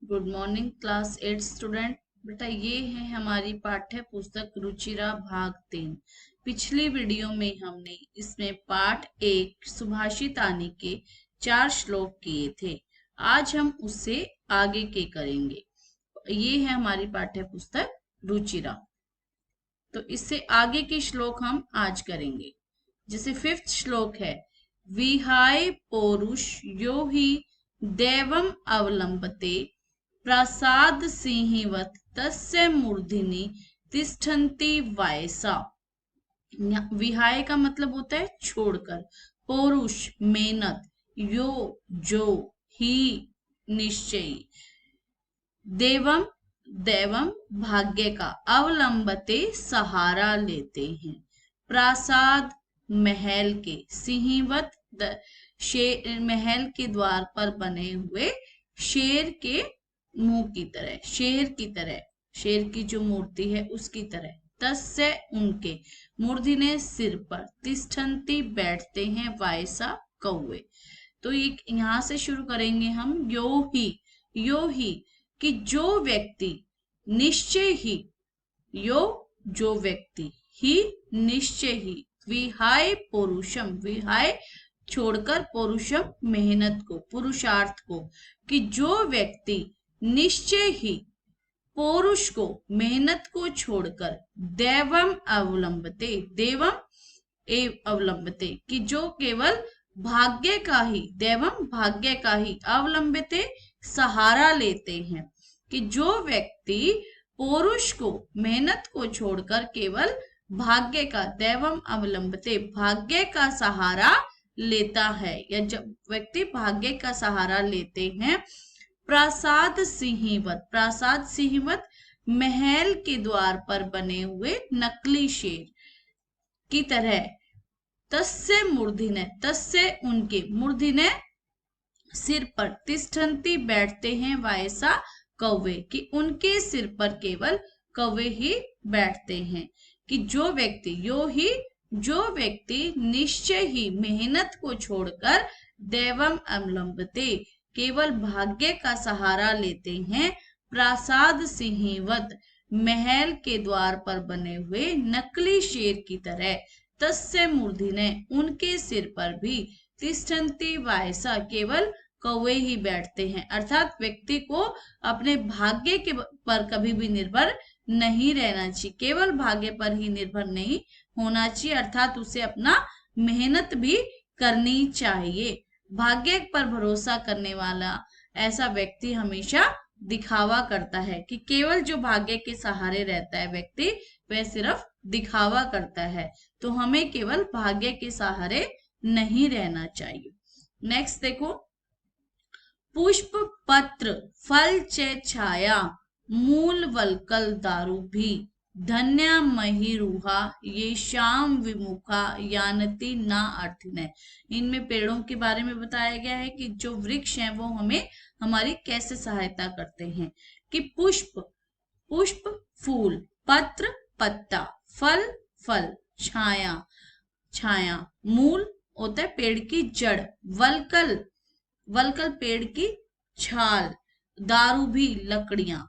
Good morning class 8 student. बेटा ये है हमारी पाठ्य पुस्तक रुचिरा भाग 3। पिछली वीडियो में हमने इसमें पाठ 1 सुभाषित आने के 4 श्लोक किए थे। आज हम उससे आगे के करेंगे। ये है हमारी पाठ्य पुस्तक रुचिरा, तो इससे आगे के श्लोक हम आज करेंगे। जैसे 5th श्लोक है, विहाय पौरुष यो ही दैवम अवलंबते प्रसाद सिंहवत तस्य मूर्धिनि तिष्ठन्ति वायसा। विहाय का मतलब होता है छोड़कर, पौरुष मेहनत, यो जो, ही निश्चय, देवम देवम भाग्य का, अवलंबते सहारा लेते हैं, प्रासाद महल के, सिंहवत महल के द्वार पर बने हुए शेर के मुंह की तरह, शेर की तरह, शेर की जो मूर्ति है उसकी तरह, तस्य उनके, मूर्धिने सिर पर, तिष्ठन्ति बैठते हैं, वायसा कौवे। तो एक यहां से शुरू करेंगे हम। यो ही कि जो व्यक्ति, निश्चय ही, यो जो व्यक्ति, ही निश्चय ही, विहाय पुरुषम, विहाय छोड़कर, पुरुषम मेहनत को, पुरुषार्थ को, कि जो व्यक्ति निश्चय ही पुरुष को, मेहनत को छोड़कर, देवम अवलंबते, देवम एव अवलंबते, कि जो केवल भाग्य का ही, देवम भाग्य का ही, अवलंबते सहारा लेते हैं, कि जो व्यक्ति पुरुष को, मेहनत को छोड़कर केवल भाग्य का, देवम अवलंबते भाग्य का सहारा लेता है, या जब व्यक्ति भाग्य का सहारा लेते हैं, प्रासाद सिंहवत, प्रासाद सिंहवत महल के द्वार पर बने हुए नकली शेर की तरह, तस्य मूर्धिने, तस्य उनके, मूर्धिने सिर पर, तिष्ठन्ति बैठते हैं, वायसा कौवे, कि उनके सिर पर केवल कौवे ही बैठते हैं, कि जो व्यक्ति, यो ही जो व्यक्ति निश्चय ही मेहनत को छोड़कर, देवम अवलंबते केवल भाग्य का सहारा लेते हैं, प्रासाद सिंहवत महल के द्वार पर बने हुए नकली शेर की तरह, तस्य मूर्धिने उनके सिर पर भी, तिष्ठन्ति वायसा केवल कौवे ही बैठते हैं। अर्थात व्यक्ति को अपने भाग्य के पर कभी भी निर्भर नहीं रहना चाहिए, केवल भाग्य पर ही निर्भर नहीं होना चाहिए, अर्थात उसे अपना मेहनत भी करनी चाहिए। भाग्य पर भरोसा करने वाला ऐसा व्यक्ति हमेशा दिखावा करता है, कि केवल जो भाग्य के सहारे रहता है व्यक्ति, वह सिर्फ दिखावा करता है। तो हमें केवल भाग्य के सहारे नहीं रहना चाहिए। नेक्स्ट देखो, पुष्प पत्र फल च छाया मूल वलकल दारू भी, धन्य महिरुहा ये शाम विमुखा यानती ना अर्थिन। इनमें पेड़ों के बारे में बताया गया है कि जो वृक्ष हैं वो हमें, हमारी कैसे सहायता करते हैं। कि पुष्प, पुष्प फूल, पत्र पत्ता, फल फल, छाया छाया, मूल होता है पेड़ की जड़, वलकल, वलकल पेड़ की छाल, दारू भी लकड़ियां,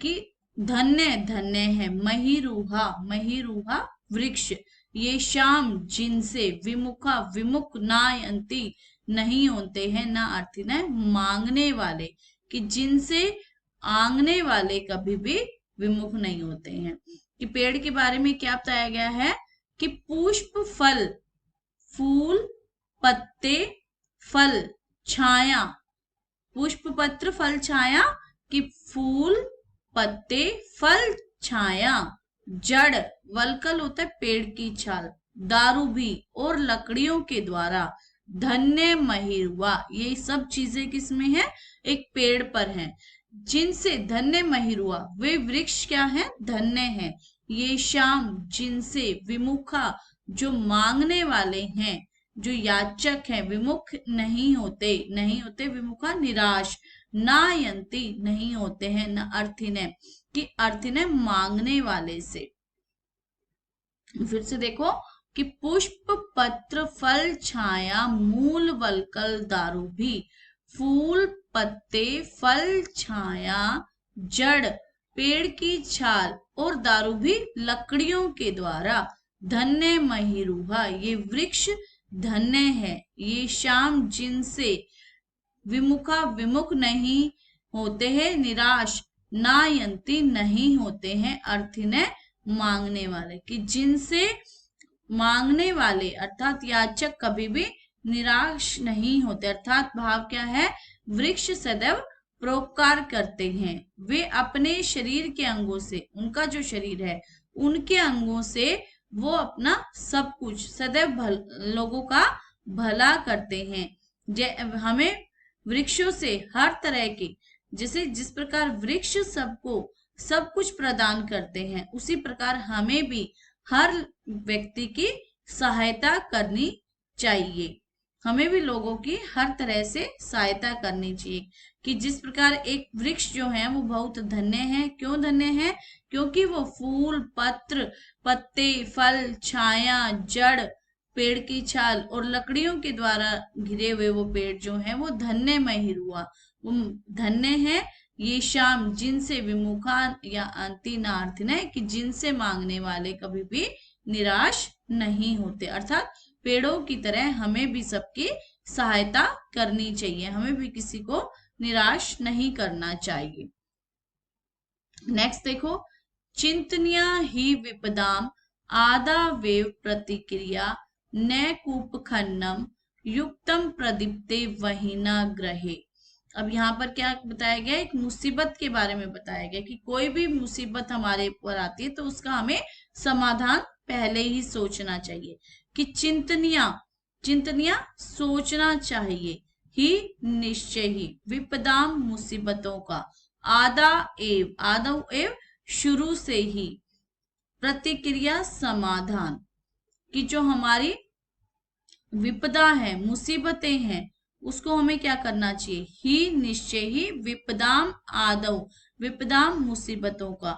कि धन्य धन्य है, महिरूहा, महिरूहा वृक्ष, ये शाम जिनसे, विमुखा विमुख, नायंती नहीं होते हैं, ना अर्थी न मांगने वाले, कि जिनसे आंगने वाले कभी भी विमुख नहीं होते हैं। कि पेड़ के बारे में क्या बताया गया है, कि पुष्प फल, फूल पत्ते फल, छाया, पुष्प पत्र फल छाया, कि फूल पत्ते फल छाया, जड़, वलकल होता है पेड़ की छाल, दारू भी, और लकड़ियों के द्वारा, धन्य महिरुआ, ये सब चीजें किसमें है, एक पेड़ पर है, जिनसे, धन्य महिरुआ वे वृक्ष क्या है, धन्य है, ये शाम जिनसे, विमुखा जो मांगने वाले हैं, जो याचक है, विमुख नहीं होते, नहीं होते विमुखा निराश, नायंती नहीं होते हैं, न अर्थिने, कि अर्थिने मांगने वाले से। फिर से देखो, कि पुष्प पत्र फल छाया मूल वलकल दारू भी, फूल, पत्ते, फल, छाया, जड़, पेड़ की छाल और दारू भी लकड़ियों के द्वारा। धन्य महिरूहा, ये वृक्ष धन्य है। ये शाम जिनसे विमुख नहीं होते हैं, निराश नायंती नहीं होते हैं, अर्थिन मांगने वाले, कि जिनसे मांगने वाले अर्थात याचक कभी भी निराश नहीं होते। अर्थात भाव क्या है, वृक्ष सदैव परोपकार करते हैं। वे अपने शरीर के अंगों से, उनका जो शरीर है उनके अंगों से वो अपना सब कुछ सदैव लोगों का भला करते हैं। हमें वृक्षों से हर तरह के, जैसे जिस प्रकार वृक्ष सबको सब कुछ प्रदान करते हैं, उसी प्रकार हमें भी हर व्यक्ति की सहायता करनी चाहिए। हमें भी लोगों की हर तरह से सहायता करनी चाहिए, कि जिस प्रकार एक वृक्ष जो है वो बहुत धन्य है। क्यों धन्य है? क्योंकि वो फूल, पत्ते, फल, छाया, जड़, पेड़ की छाल और लकड़ियों के द्वारा घिरे हुए वो पेड़ जो है वो धन्यमय ही हुआ, वो धन्य है। ये शाम जिनसे विमुखा या अंतिनार्थी है, कि जिनसे मांगने वाले कभी भी निराश नहीं होते। अर्थात पेड़ों की तरह हमें भी सबकी सहायता करनी चाहिए, हमें भी किसी को निराश नहीं करना चाहिए। नेक्स्ट देखो, चिंतनिया ही विपदाम आदा वेव प्रतिक्रिया न कूप खन्नम युक्तम प्रदीप्ते वहीना ग्रहे। अब यहाँ पर क्या बताया गया, एक मुसीबत के बारे में बताया गया कि कोई भी मुसीबत हमारे ऊपर आती है तो उसका हमें समाधान पहले ही सोचना चाहिए। कि चिंतनिया सोचना चाहिए, ही निश्चय ही, विपदाम मुसीबतों का, आदव एव शुरू से ही, प्रतिक्रिया समाधान, कि जो हमारी विपदा है, मुसीबतें हैं, उसको हमें क्या करना चाहिए, ही निश्चय ही, विपदाम मुसीबतों का,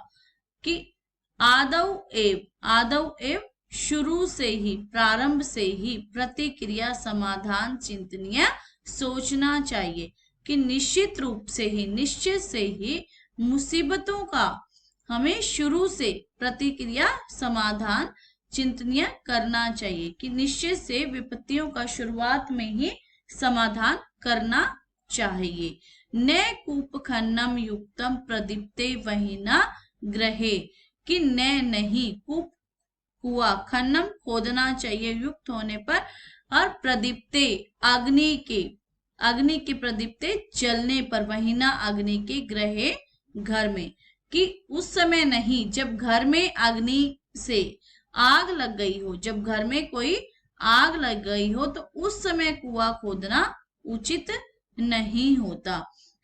कि आदव एव शुरू से ही, प्रारंभ से ही, प्रतिक्रिया समाधान चिंतनीय सोचना चाहिए, कि निश्चित रूप से ही, निश्चित से ही मुसीबतों का हमें शुरू से प्रतिक्रिया समाधान चिंतनीय करना चाहिए, कि निश्चय से विपत्तियों का शुरुआत में ही समाधान करना चाहिए। न कूप खन्नम युक्तम प्रदीप्ते वहीना ग्रहे, कि न नहीं, कूप कुआ, खन्नम खोदना चाहिए युक्त होने पर, और प्रदीप्ते अग्नि के प्रदीप्ते जलने पर, वहीना अग्नि के, ग्रहे घर में, कि उस समय नहीं जब घर में अग्नि से आग लग गई हो, जब घर में कोई आग लग गई हो तो उस समय कुआं खोदना उचित नहीं होता।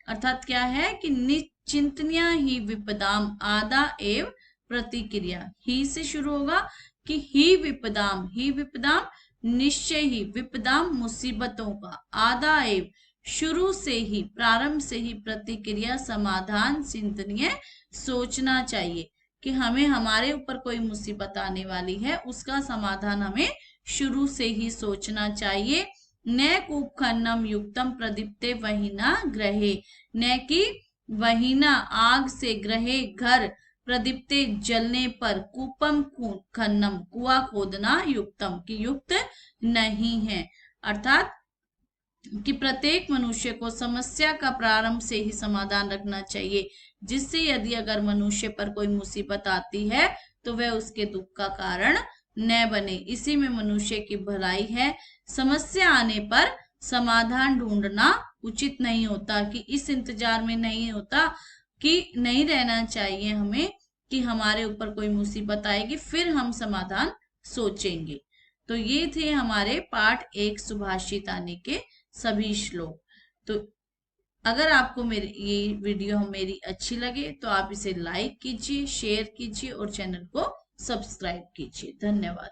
अर्थात क्या है कि निश्चिंतनिया ही विपदाम आदा एव प्रतिक्रिया, ही से शुरू होगा, कि ही विपदाम निश्चय ही, विपदाम मुसीबतों का, आदा एव शुरू से ही, प्रारंभ से ही, प्रतिक्रिया समाधान चिंतनीय सोचना चाहिए, कि हमें हमारे ऊपर कोई मुसीबत आने वाली है उसका समाधान हमें शुरू से ही सोचना चाहिए। न कूप खन्नम युक्तम प्रदीप्ते वहीना ग्रहे, न कि वहीना आग से, ग्रहे घर, प्रदीप्ते जलने पर, कूपम खन्नम कुआं खोदना, युक्तम की युक्त नहीं है। अर्थात कि प्रत्येक मनुष्य को समस्या का प्रारंभ से ही समाधान रखना चाहिए, जिससे यदि अगर मनुष्य पर कोई मुसीबत आती है तो वह उसके दुख का कारण न बने। इसी में मनुष्य की भलाई है। समस्या आने पर समाधान ढूंढना उचित नहीं होता, कि इस इंतजार में नहीं होता, कि नहीं रहना चाहिए हमें कि हमारे ऊपर कोई मुसीबत आएगी फिर हम समाधान सोचेंगे। तो ये थे हमारे पाठ 1 सुभाषितानी के सभी श्लोक। तो अगर आपको मेरी ये वीडियो मेरी अच्छी लगे तो आप इसे लाइक कीजिए, शेयर कीजिए और चैनल को सब्सक्राइब कीजिए। धन्यवाद।